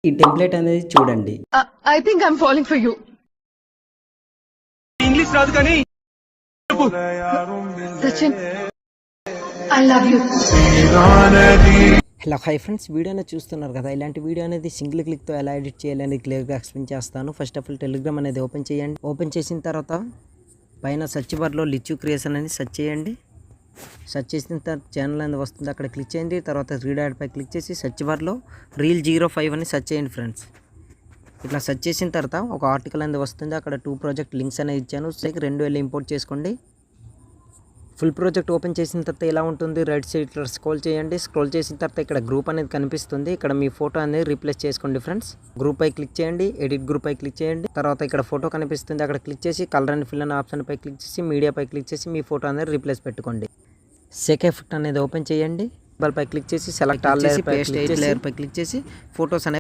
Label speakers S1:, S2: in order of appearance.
S1: ఈ టెంప్లెట్ అనేది చూడండి.
S2: I think I'm falling for you.
S3: English రాదు కానీ
S2: Sachin, I love you.
S1: Hello hi friends, video అనేది చూస్తున్నారు కదా. ఇలాంటి వీడియో అనేది సింగిల్ క్లిక్తో ఎలా ఎడిట్ చేయాలని క్లియర్గా ఎక్స్ప్లెయిన్ చేస్తాను. ఫస్ట్ ఆఫ్ ఆల్ టెలిగ్రామ్ అనేది ఓపెన్ చేయండి. ఓపెన్ చేసిన తర్వాత పైన సెర్చ్ బార్లో లిచ్చు క్రియేషన్ అని సెర్చ్ చేయండి. సెర్చ్ చేసిన తర్వాత ఛానల్ అనేది వస్తుంది, అక్కడ క్లిక్ చేయండి. తర్వాత రీడ్ యాడ్ పై క్లిక్ చేసి సెర్చ్ బార్లో Reel05 అని సెర్చ్ చేయండి ఫ్రెండ్స్. ఇట్లా సెర్చ్ చేసిన తర్వాత ఒక ఆర్టికల్ అనేది వస్తుంది, అక్కడ 2 ప్రాజెక్ట్ లింక్స్ అనేది ఇచ్చాను. 2 వెళ్ళి ఇంపోర్ట్ చేసుకోండి. ఫుల్ ప్రాజెక్ట్ ఓపెన్ చేసిన తర్వాత ఇలా ఉంటుంది. రైట్ సైడ్ ఇట్లా స్క్రోల్ చేయండి. స్క్రోల్ చేసిన తర్వాత ఇక్కడ గ్రూప్ అనేది కనిపిస్తుంది, ఇక్కడ మీ ఫోటో అనేది రీప్లేస్ చేసుకోండి ఫ్రెండ్స్. గ్రూప్ పై క్లిక్ చేయండి, ఎడిట్ గ్రూప్ పై క్లిక్ చేయండి. తర్వాత ఇక్కడ ఫోటో కనిపిస్తుంది, అక్కడ క్లిక్ చేసి కలర్ అండ్ ఫిల్ అనే ఆప్షన్ పై క్లిక్ చేసి మీడియా పై క్లిక్ చేసి మీ ఫోటో అనేది రీప్లేస్ పెట్టుకోండి. సెక్ ఎఫెక్ట్ అనేది ఓపెన్ చేయండి. పై క్లిక్ చేసి సెలెక్ట్ ఆల్ లేయర్ పై క్లిక్ చేసి ఫోటోస్ అనేది